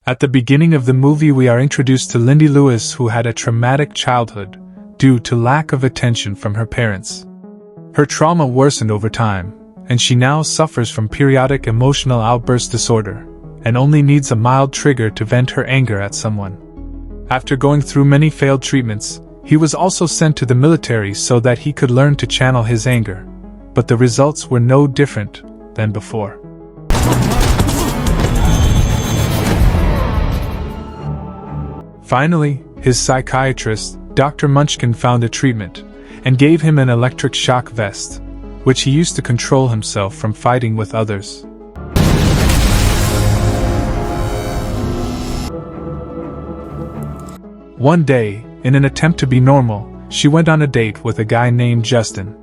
At the beginning of the movie, we are introduced to Lindy Lewis, who had a traumatic childhood due to lack of attention from her parents. Her trauma worsened over time, and she now suffers from periodic emotional outburst disorder, and only needs a mild trigger to vent her anger at someone. After going through many failed treatments, he was also sent to the military so that he could learn to channel his anger, but the results were no different than before. Finally, his psychiatrist, Dr. Munchkin, found a treatment and gave him an electric shock vest, which he used to control himself from fighting with others. One day, in an attempt to be normal, she went on a date with a guy named Justin.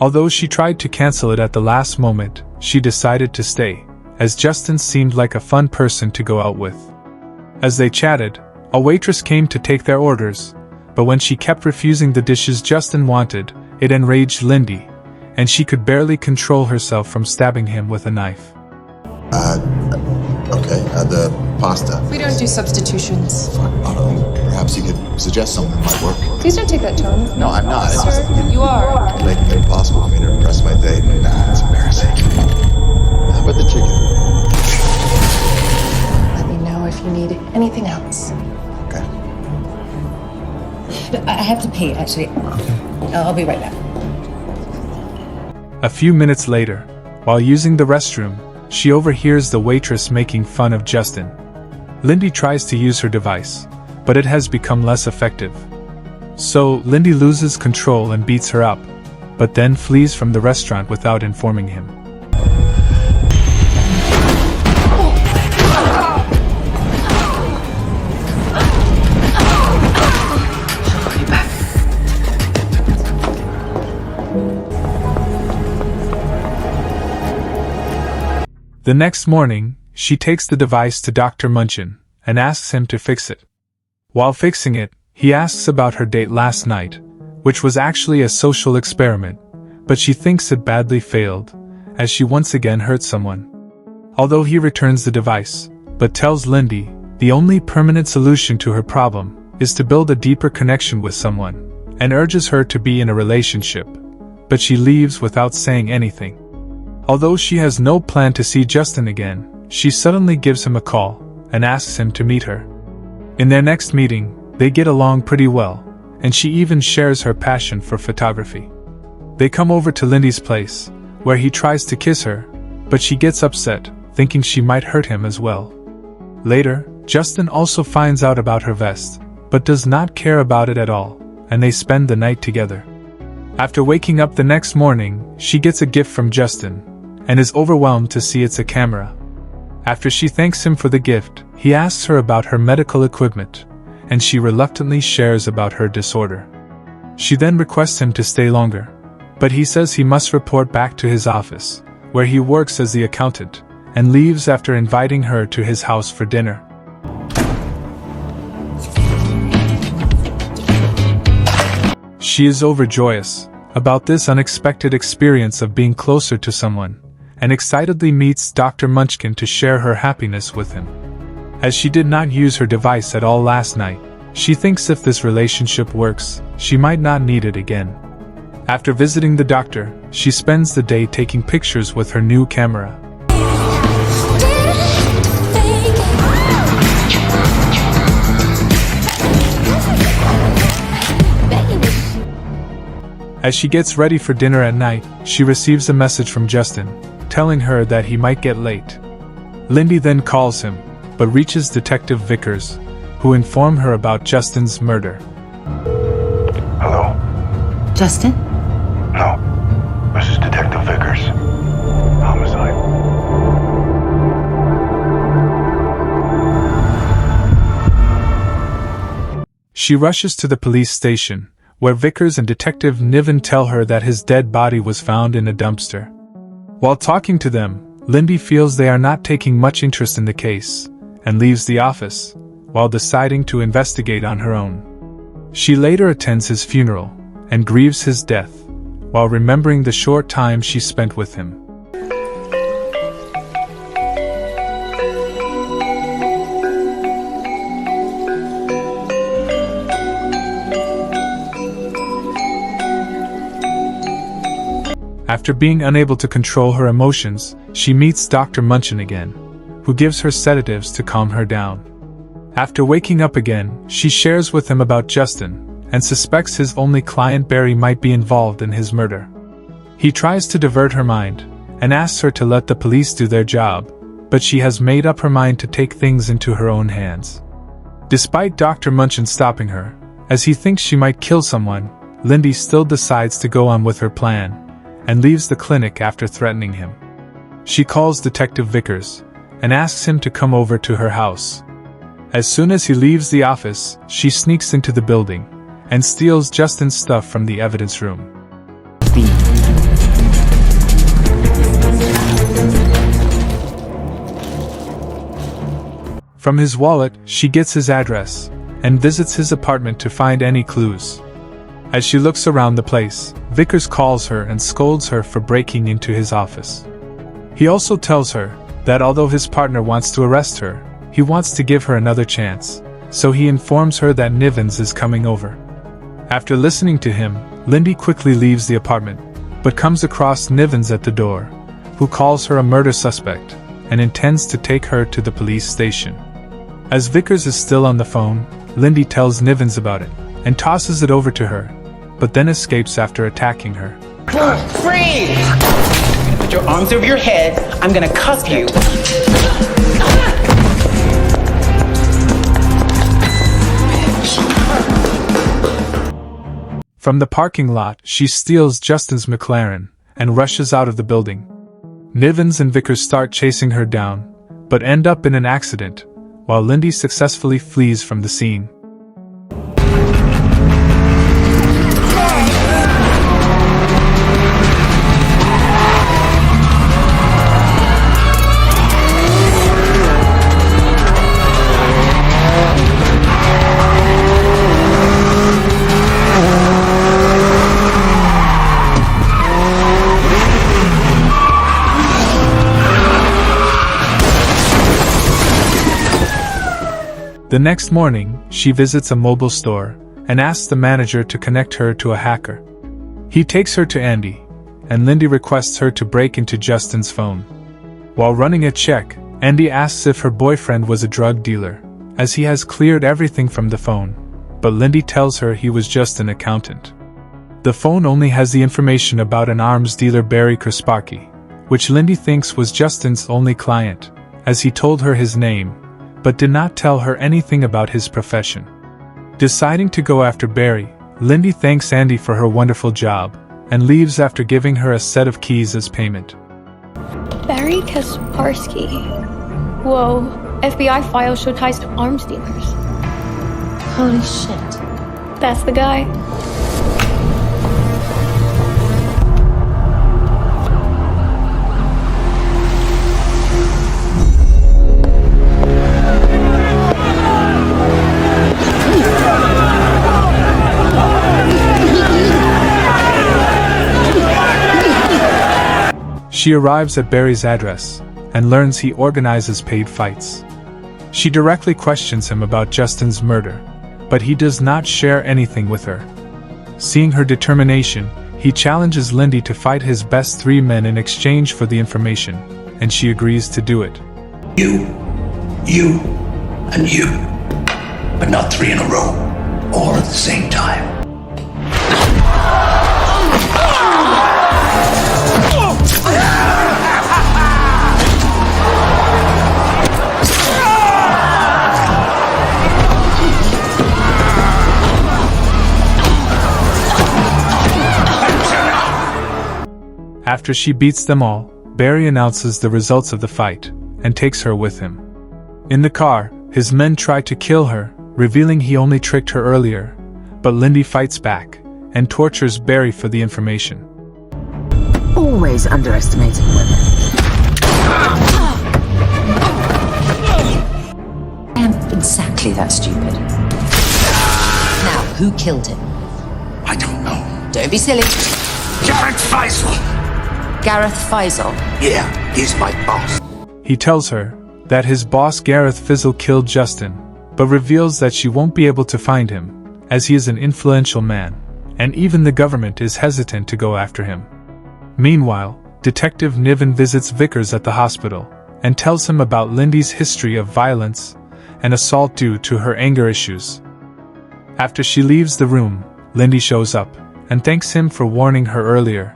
Although she tried to cancel it at the last moment, she decided to stay, as Justin seemed like a fun person to go out with. As they chatted, a waitress came to take their orders, but when she kept refusing the dishes Justin wanted, it enraged Lindy, and she could barely control herself from stabbing him with a knife. The pasta. We don't do substitutions. Fine, perhaps you could suggest something that might work. Please don't take that tone. No, I'm not. Sir, you are. You make it impossible for me to impress my date. Nah, it's embarrassing. How about the chicken? Let me know if you need anything else. Okay. I have to pee, actually. I'll be right back. A few minutes later, while using the restroom, she overhears the waitress making fun of Justin. Lindy tries to use her device, but it has become less effective. So, Lindy loses control and beats her up, but then flees from the restaurant without informing him. The next morning, she takes the device to Dr. Munchkin and asks him to fix it. While fixing it, he asks about her date last night, which was actually a social experiment, but she thinks it badly failed, as she once again hurt someone. Although he returns the device, but tells Lindy the only permanent solution to her problem is to build a deeper connection with someone, and urges her to be in a relationship, but she leaves without saying anything. Although she has no plan to see Justin again, she suddenly gives him a call and asks him to meet her. In their next meeting, they get along pretty well, and she even shares her passion for photography. They come over to Lindy's place, where he tries to kiss her, but she gets upset, thinking she might hurt him as well. Later, Justin also finds out about her vest, but does not care about it at all, and they spend the night together. After waking up the next morning, she gets a gift from Justin, and is overwhelmed to see it's a camera. After she thanks him for the gift, he asks her about her medical equipment, and she reluctantly shares about her disorder. She then requests him to stay longer, but he says he must report back to his office, where he works as the accountant, and leaves after inviting her to his house for dinner. She is overjoyous about this unexpected experience of being closer to someone, and excitedly meets Dr. Munchkin to share her happiness with him. As she did not use her device at all last night, she thinks if this relationship works, she might not need it again. After visiting the doctor, she spends the day taking pictures with her new camera. As she gets ready for dinner at night, she receives a message from Justin, telling her that he might get late. Lindy then calls him, but reaches Detective Vickers, who inform her about Justin's murder. Hello? Justin? No. This is Detective Vickers. Homicide. She rushes to the police station, where Vickers and Detective Niven tell her that his dead body was found in a dumpster. While talking to them, Lindy feels they are not taking much interest in the case, and leaves the office, while deciding to investigate on her own. She later attends his funeral, and grieves his death, while remembering the short time she spent with him. After being unable to control her emotions, she meets Dr. Munchin again, who gives her sedatives to calm her down. After waking up again, she shares with him about Justin, and suspects his only client Barry might be involved in his murder. He tries to divert her mind, and asks her to let the police do their job, but she has made up her mind to take things into her own hands. Despite Dr. Munchin stopping her, as he thinks she might kill someone, Lindy still decides to go on with her plan, and leaves the clinic after threatening him. She calls Detective Vickers, and asks him to come over to her house. As soon as he leaves the office, she sneaks into the building, and steals Justin's stuff from the evidence room. From his wallet, she gets his address, and visits his apartment to find any clues. As she looks around the place, Vickers calls her and scolds her for breaking into his office. He also tells her that although his partner wants to arrest her, he wants to give her another chance, so he informs her that Nivens is coming over. After listening to him, Lindy quickly leaves the apartment, but comes across Nivens at the door, who calls her a murder suspect, and intends to take her to the police station. As Vickers is still on the phone, Lindy tells Nivens about it, and tosses it over to her, but then escapes after attacking her. Freeze! I'm gonna put your arms over your head. I'm gonna cuff you. From the parking lot, she steals Justin's McLaren, and rushes out of the building. Nivens and Vickers start chasing her down, but end up in an accident, while Lindy successfully flees from the scene. The next morning, she visits a mobile store, and asks the manager to connect her to a hacker. He takes her to Andy, and Lindy requests her to break into Justin's phone. While running a check, Andy asks if her boyfriend was a drug dealer, as he has cleared everything from the phone, but Lindy tells her he was just an accountant. The phone only has the information about an arms dealer, Barry Krasparky, which Lindy thinks was Justin's only client, as he told her his name, but did not tell her anything about his profession. Deciding to go after Barry, Lindy thanks Andy for her wonderful job, and leaves after giving her a set of keys as payment. Barry Kaspersky. Whoa, FBI files show ties to arms dealers. Holy shit. That's the guy. She arrives at Barry's address, and learns he organizes paid fights. She directly questions him about Justin's murder, but he does not share anything with her. Seeing her determination, he challenges Lindy to fight his best 3 men in exchange for the information, and she agrees to do it. You, and you. But not 3 in a row, all at the same time. After she beats them all, Barry announces the results of the fight, and takes her with him. In the car, his men try to kill her, revealing he only tricked her earlier, but Lindy fights back, and tortures Barry for the information. Always underestimating women. I am exactly that stupid. Now, who killed him? I don't know. Don't be silly. Garrett Faisal! Gareth Faisal. Yeah, he's my boss. He tells her that his boss Gareth Faisal killed Justin, but reveals that she won't be able to find him, as he is an influential man, and even the government is hesitant to go after him. Meanwhile, Detective Niven visits Vickers at the hospital and tells him about Lindy's history of violence and assault due to her anger issues. After she leaves the room, Lindy shows up and thanks him for warning her earlier.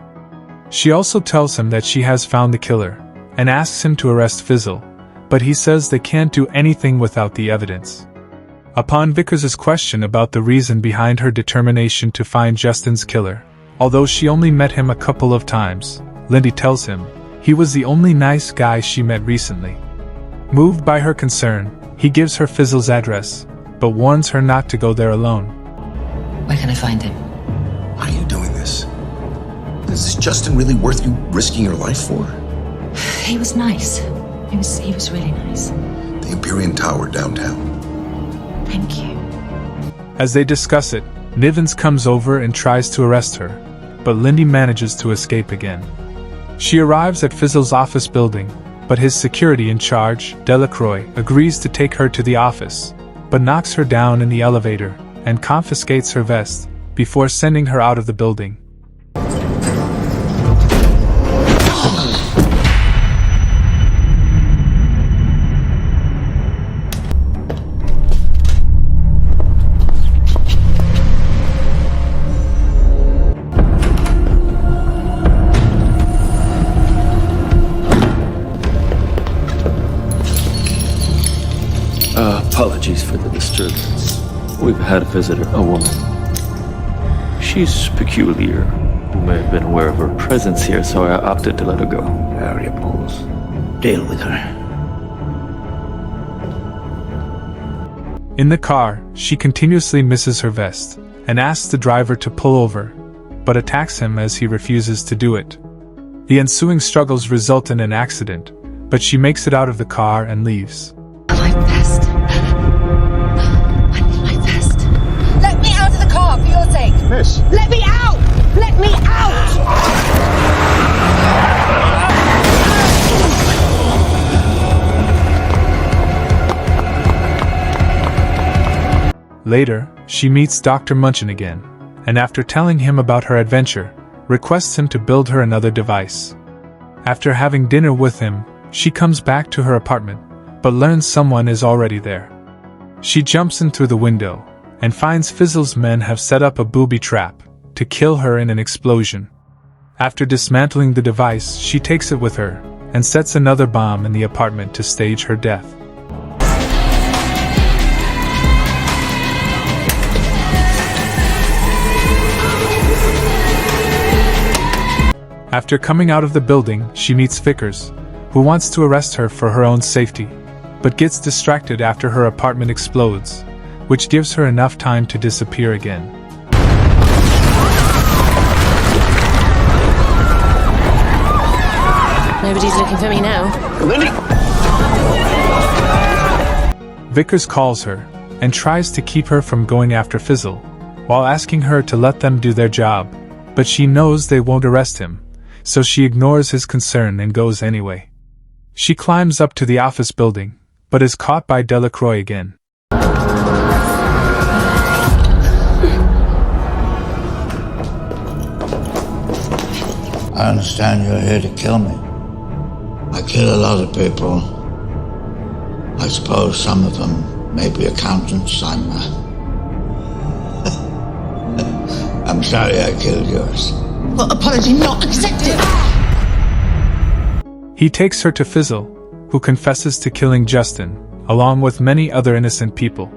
She also tells him that she has found the killer and asks him to arrest Fizzle, but he says they can't do anything without the evidence. Upon Vickers' question about the reason behind her determination to find Justin's killer, although she only met him a couple of times, Lindy tells him he was the only nice guy she met recently. Moved by her concern, he gives her Fizzle's address, but warns her not to go there alone. Where can I find him? Why are you doing this? Is this Justin really worth you risking your life for? He was nice. He was really nice. The Empyrean Tower downtown. Thank you. As they discuss it, Nivens comes over and tries to arrest her, but Lindy manages to escape again. She arrives at Fizzle's office building, but his security in charge, Delacroix, agrees to take her to the office, but knocks her down in the elevator and confiscates her vest before sending her out of the building. Apologies for the disturbance. We've had a visitor, a woman. She's peculiar. You may have been aware of her presence here, so I opted to let her go. Variables. Deal with her. In the car, she continuously misses her vest and asks the driver to pull over, but attacks him as he refuses to do it. The ensuing struggles result in an accident, but she makes it out of the car and leaves. My vest. I need my vest. Let me out of the car for your sake. Miss. Let me out! Let me out! Later, she meets Dr. Munchin again, and after telling him about her adventure, requests him to build her another device. After having dinner with him, she comes back to her apartment, but learns someone is already there. She jumps in through the window, and finds Fizzle's men have set up a booby trap to kill her in an explosion. After dismantling the device, she takes it with her, and sets another bomb in the apartment to stage her death. After coming out of the building, she meets Vickers, who wants to arrest her for her own safety, but gets distracted after her apartment explodes, which gives her enough time to disappear again. Nobody's looking for me now. Lindy! Vickers calls her and tries to keep her from going after Fizzle, while asking her to let them do their job, but she knows they won't arrest him, so she ignores his concern and goes anyway. She climbs up to the office building, but is caught by Delacroix again. I understand you're here to kill me. I kill a lot of people. I suppose some of them may be accountants. I'm sorry I killed yours. Well, apology not accepted. He takes her to Fizzle, who confesses to killing Justin, along with many other innocent people.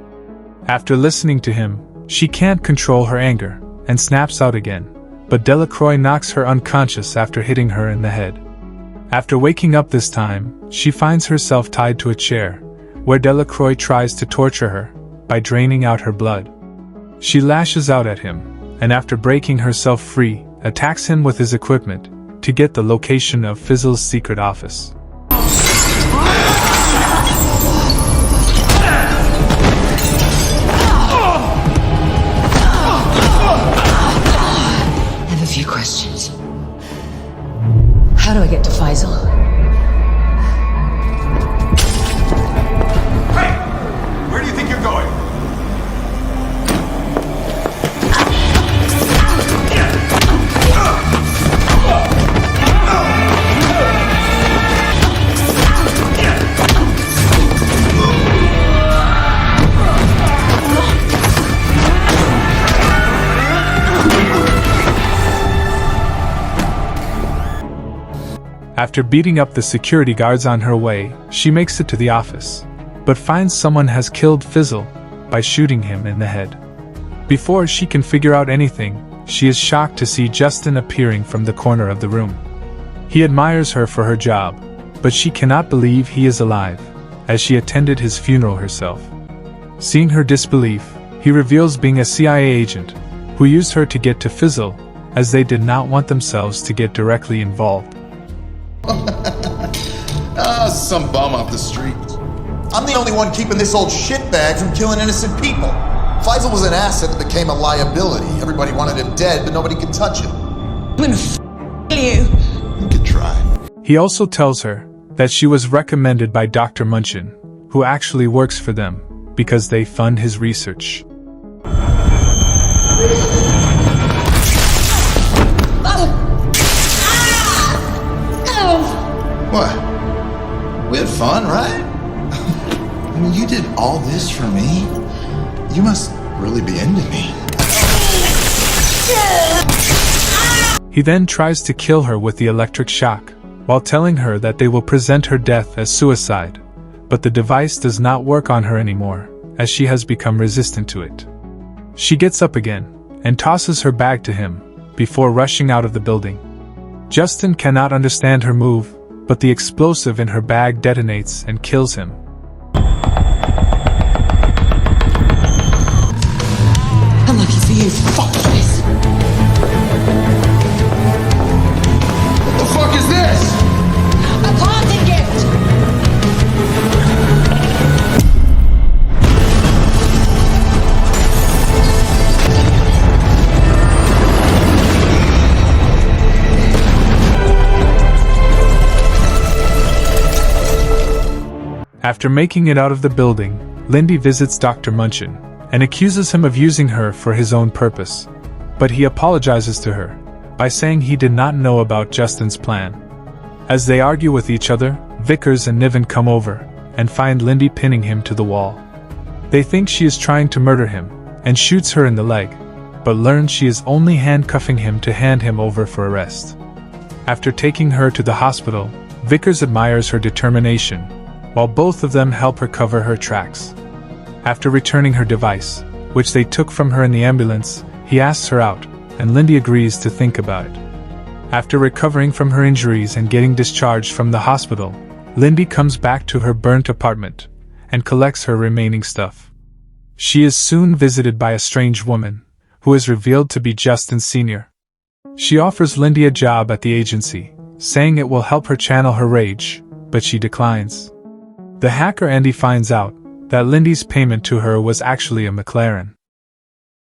After listening to him, she can't control her anger, and snaps out again, but Delacroix knocks her unconscious after hitting her in the head. After waking up this time, she finds herself tied to a chair, where Delacroix tries to torture her by draining out her blood. She lashes out at him, and after breaking herself free, attacks him with his equipment to get the location of Fizzle's secret office. I have a few questions. How do I get to Faisal? Hey! Where do you think you're going? After beating up the security guards on her way, she makes it to the office, but finds someone has killed Fizzle by shooting him in the head. Before she can figure out anything, she is shocked to see Justin appearing from the corner of the room. He admires her for her job, but she cannot believe he is alive, as she attended his funeral herself. Seeing her disbelief, he reveals being a CIA agent, who used her to get to Fizzle, as they did not want themselves to get directly involved. Some bum off the street. I'm the only one keeping this old shitbag from killing innocent people. Faisal was an asset that became a liability. Everybody wanted him dead, but nobody could touch him. I'm gonna you. You could try. He also tells her that she was recommended by Dr. Munchin, who actually works for them, because they fund his research. What? We had fun, right? I mean, you did all this for me? You must really be into me. He then tries to kill her with the electric shock, while telling her that they will present her death as suicide, but the device does not work on her anymore, as she has become resistant to it. She gets up again, and tosses her bag to him, before rushing out of the building. Justin cannot understand her move, but the explosive in her bag detonates and kills him. Unlucky for you, fuck this. What the fuck is this? A parting gift! After making it out of the building, Lindy visits Dr. Munchin, and accuses him of using her for his own purpose. But he apologizes to her, by saying he did not know about Justin's plan. As they argue with each other, Vickers and Niven come over, and find Lindy pinning him to the wall. They think she is trying to murder him, and shoots her in the leg, but learn she is only handcuffing him to hand him over for arrest. After taking her to the hospital, Vickers admires her determination, while both of them help her cover her tracks. After returning her device, which they took from her in the ambulance, he asks her out, and Lindy agrees to think about it. After recovering from her injuries and getting discharged from the hospital, Lindy comes back to her burnt apartment, and collects her remaining stuff. She is soon visited by a strange woman, who is revealed to be Justin Sr. She offers Lindy a job at the agency, saying it will help her channel her rage, but she declines. The hacker Andy finds out that Lindy's payment to her was actually a McLaren.